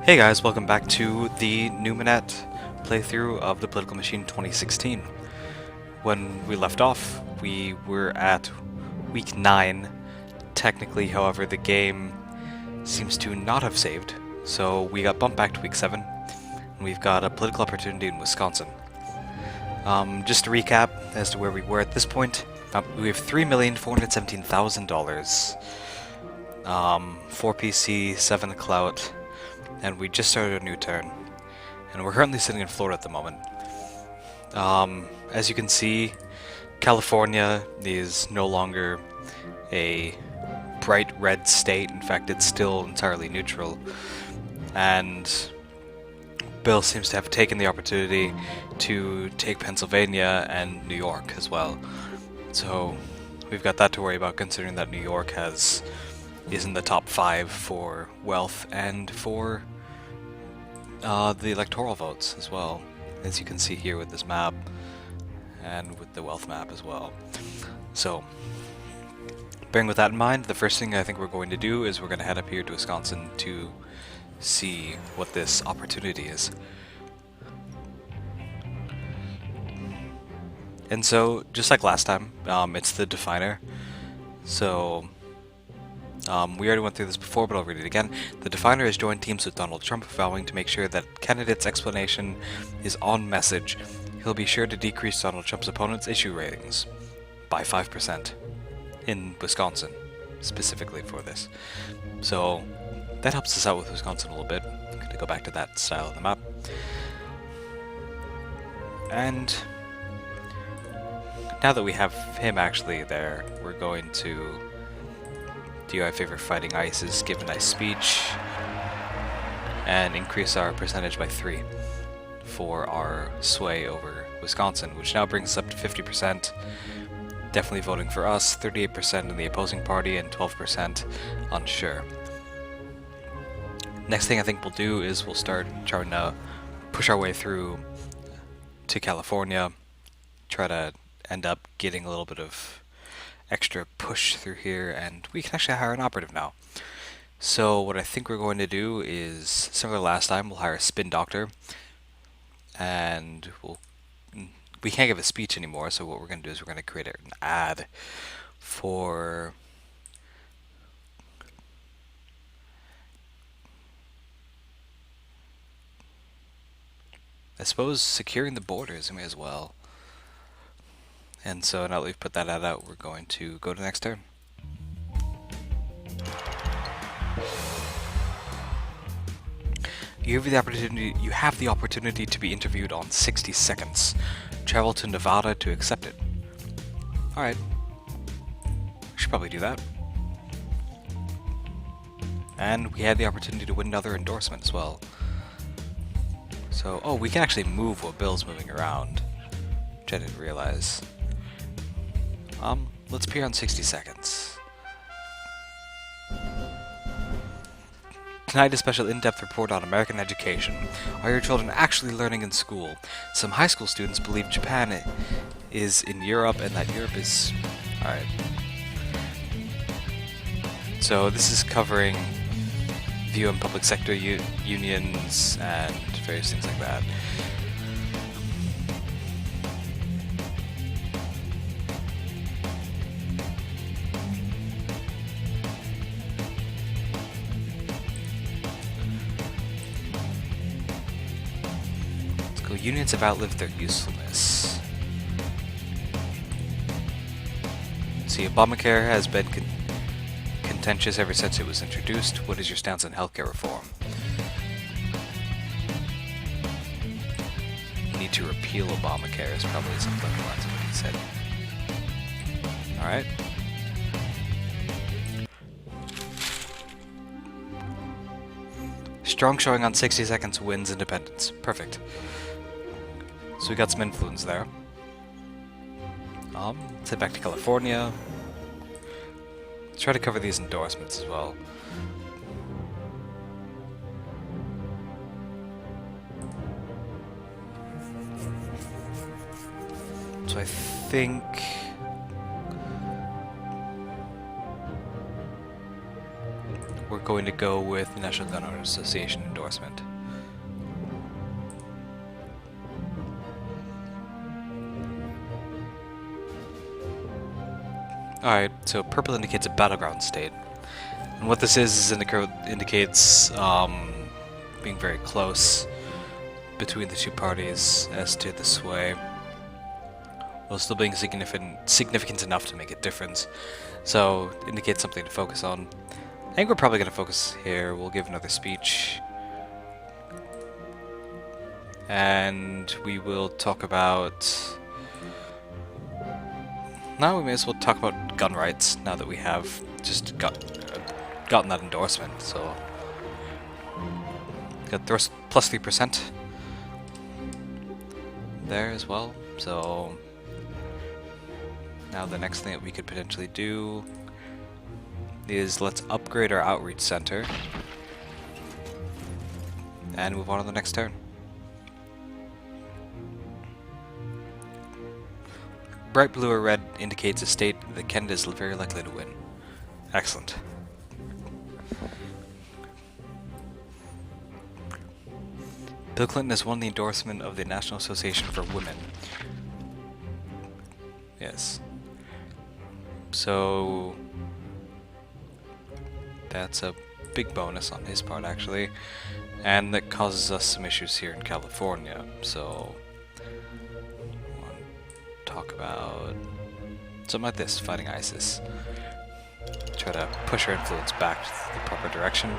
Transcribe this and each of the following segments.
Hey guys, welcome back to the PneumaNet playthrough of the Political Machine 2016. When we left off, we were at week 9. Technically, however, the game seems to not have saved, so we got bumped back to week 7, and we've got a political opportunity in Wisconsin. Just to recap as to where we were at this point, we have $3,417,000, 4 PC, 7 clout, and we just started a new turn. And we're currently sitting in Florida at the moment. As you can see, California is no longer a bright red state. In fact, it's still entirely neutral. And Bill seems to have taken the opportunity to take Pennsylvania and New York as well. So we've got that to worry about, considering that New York is in the top 5 for wealth and for the electoral votes as well, as you can see here with this map and with the wealth map as well. So, bearing with that in mind, the first thing I think we're going to do is we're going to head up here to Wisconsin to see what this opportunity is. And so, just like last time, it's the definer. So, we already went through this before, but I'll read it again. The definer has joined teams with Donald Trump, vowing to make sure that candidate's explanation is on message. He'll be sure to decrease Donald Trump's opponent's issue ratings by 5% in Wisconsin, specifically for this. So that helps us out with Wisconsin a little bit. I'm going to go back to that style of the map. And now that we have him actually there, we're going to do our favorite fighting ices, give a nice speech, and increase our percentage by 3 for our sway over Wisconsin, which now brings us up to 50%. Definitely voting for us, 38% in the opposing party, and 12% unsure. Next thing I think we'll do is we'll start trying to push our way through to California, try to end up getting a little bit of extra push through here, and we can actually hire an operative now. So what I think we're going to do is, similar to last time, we'll hire a spin doctor, and we can't give a speech anymore, so what we're going to do is we're going to create an ad for I suppose securing the borders. We may as well. And so now that we've put that ad out, we're going to go to the next turn. You have the opportunity to be interviewed on 60 seconds. Travel to Nevada to accept it. Alright. We should probably do that. And we had the opportunity to win another endorsement as well. So, oh, we can actually move while Bill's moving around, which I didn't realize. Let's appear on 60 seconds. Tonight, a special in-depth report on American education. Are your children actually learning in school? Some high school students believe Japan is in Europe and that Europe is... Alright. So this is covering view on public sector unions and various things like that. Unions have outlived their usefulness. See, Obamacare has been contentious ever since it was introduced. What is your stance on healthcare reform? You need to repeal Obamacare is probably something along the lines of what he said. Alright. Strong showing on 60 seconds wins independence. Perfect. So we got some influence there. Let's head back to California. Let's try to cover these endorsements as well. So I think we're going to go with the National Gun Owners Association endorsement. Alright, so purple indicates a battleground state. And what this is indicates being very close between the two parties as to the sway, while still being significant enough to make a difference. So, indicates something to focus on. I think we're probably going to focus here. We'll give another speech. And we will talk about... Now we may as well talk about gun rights, now that we have just gotten that endorsement, so... Got plus 3% there as well, so... Now the next thing that we could potentially do is let's upgrade our outreach center and move on to the next turn. Bright blue or red indicates a state that Canada is very likely to win. Excellent. Bill Clinton has won the endorsement of the National Association for Women. Yes. So that's a big bonus on his part, actually. And that causes us some issues here in California, so... talk about something like this, fighting ISIS. Try to push our influence back to the proper direction.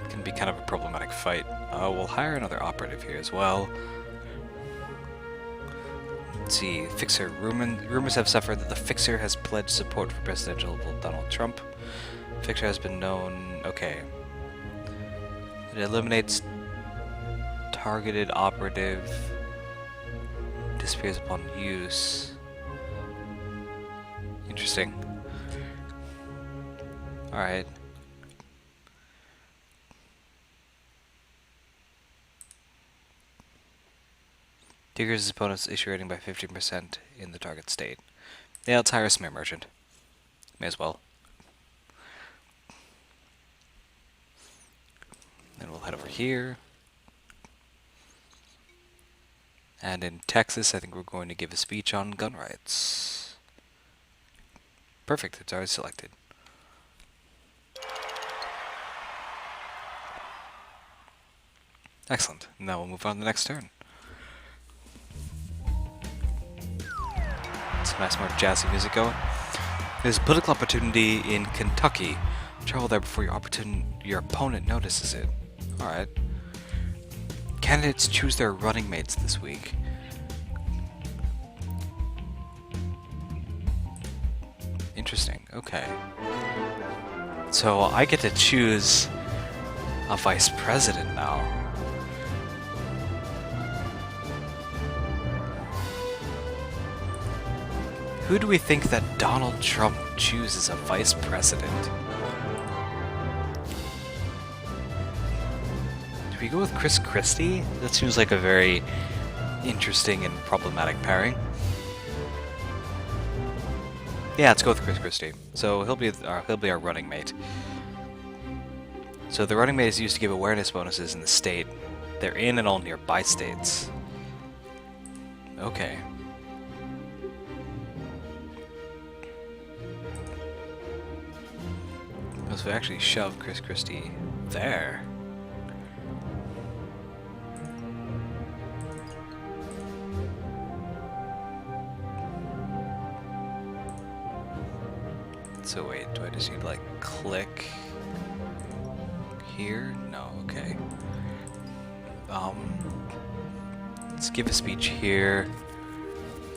It can be kind of a problematic fight. We'll hire another operative here as well. Let's see, Fixer. Rumors have suffered that the Fixer has pledged support for presidential Donald Trump. Fixer has been known... okay. It eliminates targeted operative, disappears upon use. Interesting. Alright. Decreases his opponent's issue rating by 15% in the target state. Yeah, let's hire a smear merchant. May as well. Then we'll head over here. And in Texas, I think we're going to give a speech on gun rights. Perfect, it's already selected. Excellent. Now we'll move on to the next turn. Some nice more jazzy music going. There's a political opportunity in Kentucky. Travel there before your opponent notices it. Alright. Candidates choose their running mates this week. Interesting, okay. So I get to choose a vice president now. Who do we think that Donald Trump chooses as a vice president? Do we go with Chris Christie? That seems like a very interesting and problematic pairing. Yeah, let's go with Chris Christie. So he'll be our running mate. So the running mate is used to give awareness bonuses in the state. They're in and all nearby states. Okay. So we actually shove Chris Christie there. So wait, do I just need to like click here? No, okay. Let's give a speech here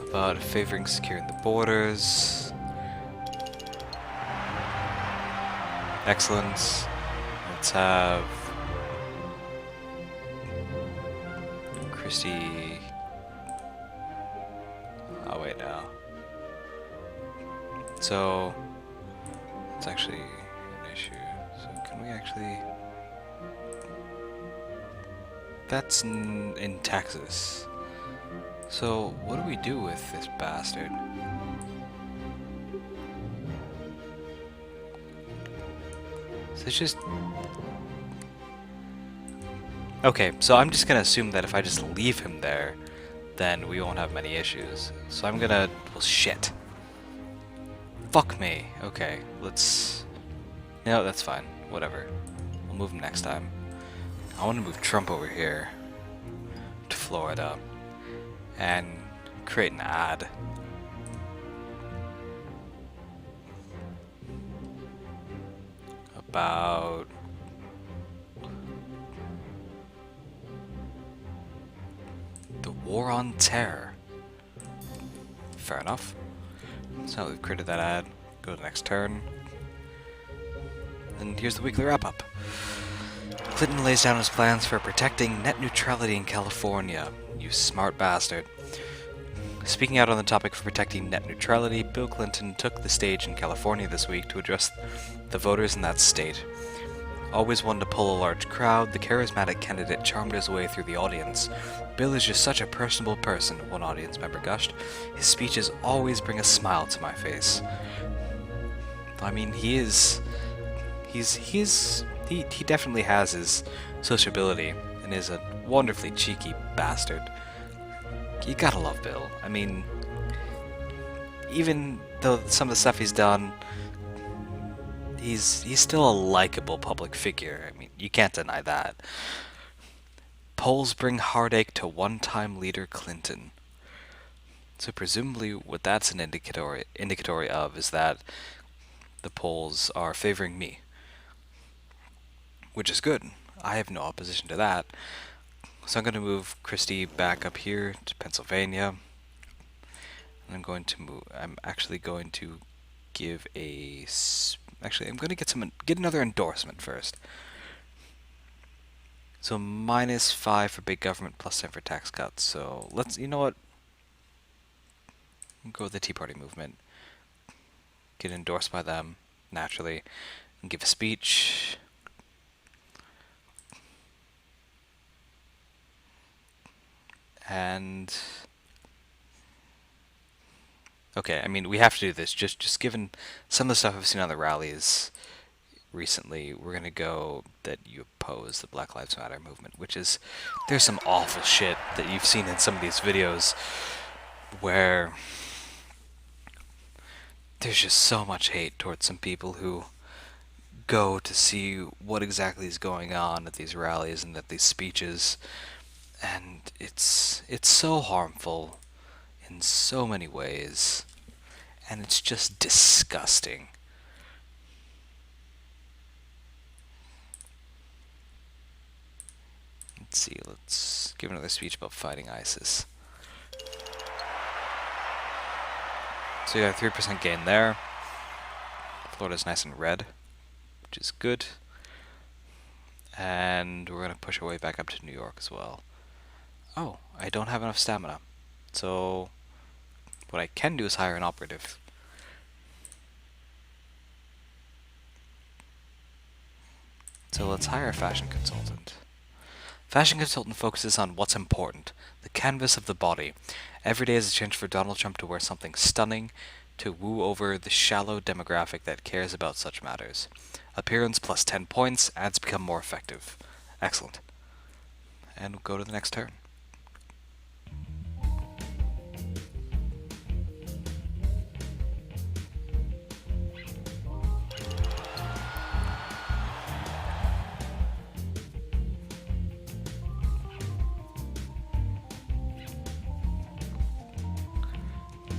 about favoring securing the borders. Excellent. Let's have Christie. Oh wait, no. So it's actually an issue. So can we actually? That's in Texas. So what do we do with this bastard? So it's just... Okay, so I'm just gonna assume that if I just leave him there, then we won't have many issues. So I'm gonna... Well, shit. Fuck me. Okay, let's... No, that's fine. Whatever. We'll move him next time. I want to move Trump over here to Florida and create an ad. About the war on terror. Fair enough. So we've created that ad. Go to the next turn. And here's the weekly wrap-up. Clinton lays down his plans for protecting net neutrality in California. You smart bastard. Speaking out on the topic of protecting net neutrality, Bill Clinton took the stage in California this week to address the voters in that state. Always one to pull a large crowd, the charismatic candidate charmed his way through the audience. Bill is just such a personable person, one audience member gushed. His speeches always bring a smile to my face. I mean, he definitely has his sociability and is a wonderfully cheeky bastard. You gotta love Bill. I mean, even though some of the stuff he's done, he's still a likable public figure. I mean, you can't deny that. Polls bring heartache to one-time leader Clinton. So presumably what that's an indicatory of is that the polls are favoring me. Which is good. I have no opposition to that. So I'm going to move Christie back up here to Pennsylvania. And I'm actually going to give a... Actually, I'm going to get another endorsement first. So -5 for big government, +10 for tax cuts. So let's, you know what? Go with the Tea Party movement. Get endorsed by them, naturally. And give a speech. And okay, I mean, we have to do this. Just given some of the stuff I've seen on the rallies recently, we're gonna go that you oppose the Black Lives Matter movement, which is, there's some awful shit that you've seen in some of these videos where there's just so much hate towards some people who go to see what exactly is going on at these rallies and at these speeches. And it's so harmful in so many ways, and it's just disgusting. Let's see, let's give another speech about fighting ISIS. So you got a 3% gain there. Florida's nice and red, which is good. And we're going to push our way back up to New York as well. Oh, I don't have enough stamina. So what I can do is hire an operative. So let's hire a fashion consultant. Fashion consultant focuses on what's important, the canvas of the body. Every day is a chance for Donald Trump to wear something stunning, to woo over the shallow demographic that cares about such matters. Appearance plus 10 points, ads become more effective. Excellent. And we'll go to the next turn.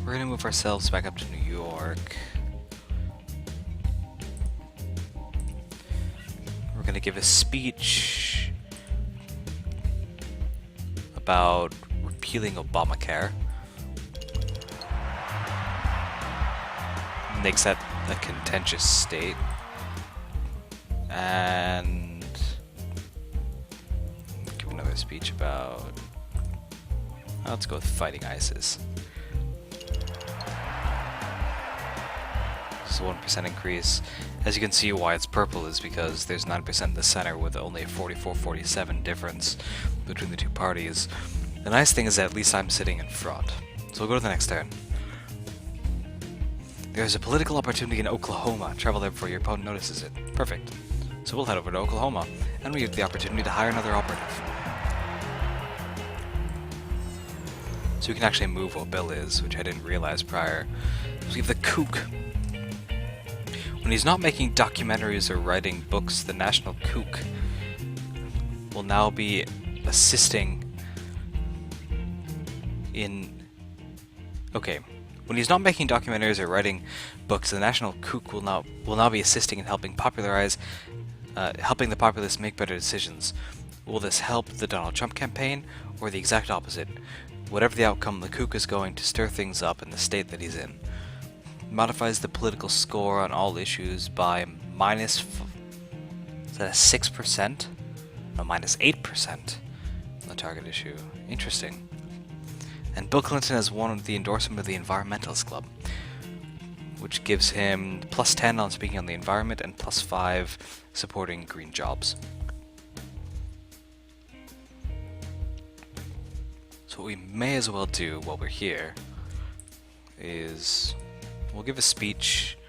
We're gonna move ourselves back up to New York. We're gonna give a speech about repealing Obamacare. Makes that a contentious state. And give another speech about... Let's go with fighting ISIS. So 1% increase. As you can see, why it's purple is because there's 9% in the center with only a 44-47 difference between the two parties. The nice thing is that at least I'm sitting in front. So we'll go to the next turn. There's a political opportunity in Oklahoma. Travel there before your opponent notices it. Perfect. So we'll head over to Oklahoma, and we get the opportunity to hire another operative. So we can actually move what Bill is, which I didn't realize prior. So we have the kook. When he's not making documentaries or writing books, the national kook will now be assisting in... Okay. When he's not making documentaries or writing books, the national kook will now be assisting in helping helping the populace make better decisions. Will this help the Donald Trump campaign, or the exact opposite? Whatever the outcome, the kook is going to stir things up in the state that he's in. Modifies the political score on all issues by is that a 6%? No, minus 8% on the target issue. Interesting. And Bill Clinton has won the endorsement of the Environmentalist Club, which gives him plus 10 on speaking on the environment and plus 5 supporting green jobs. So what we may as well do while we're here is we'll give a speech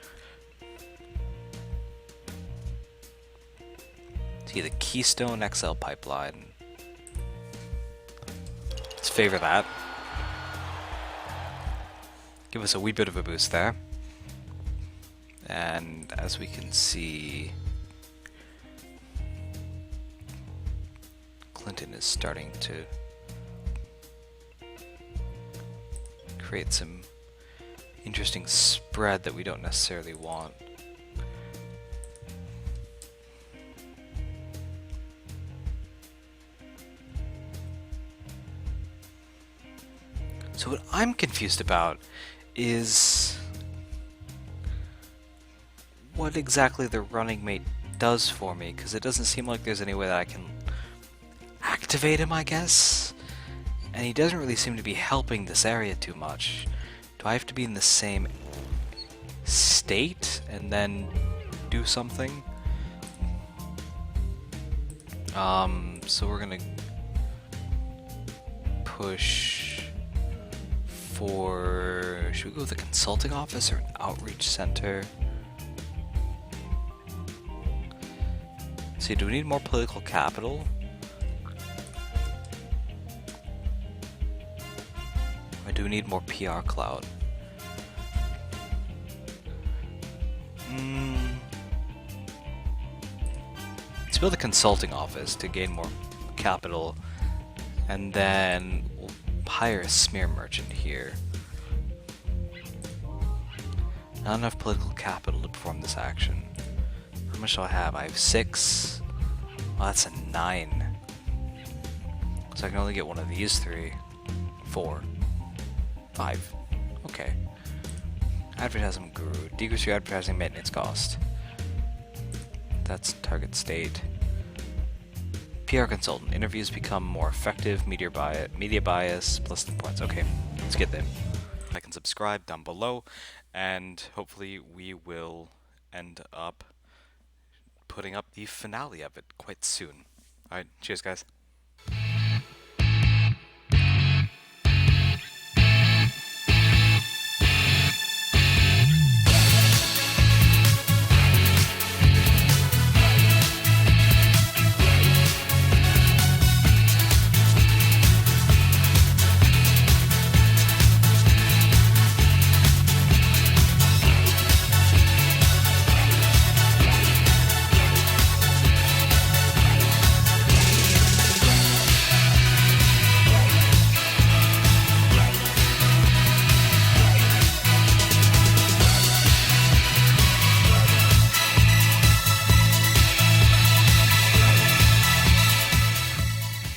to the Keystone XL pipeline. Let's favor that. Give us a wee bit of a boost there. And as we can see, Clinton is starting to create some interesting spread that we don't necessarily want. So what I'm confused about is what exactly the running mate does for me, because it doesn't seem like there's any way that I can activate him, I guess? And he doesn't really seem to be helping this area too much. Do I have to be in the same state and then do something? So we're gonna push for... Should we go with a consulting office or an outreach center? See, do we need more political capital? Or do we need more PR cloud? Let's build a consulting office to gain more capital, and then we'll hire a smear merchant here. Not enough political capital to perform this action. How much do I have? I have 6. Well, that's a 9. So I can only get one of these 3. 4. 5. Okay. Advertising guru. Decrease your advertising maintenance cost. That's target state. PR consultant. Interviews become more effective. Media bias plus the points. Okay, let's get them. Like and subscribe down below, and hopefully we will end up putting up the finale of it quite soon. Alright, cheers guys.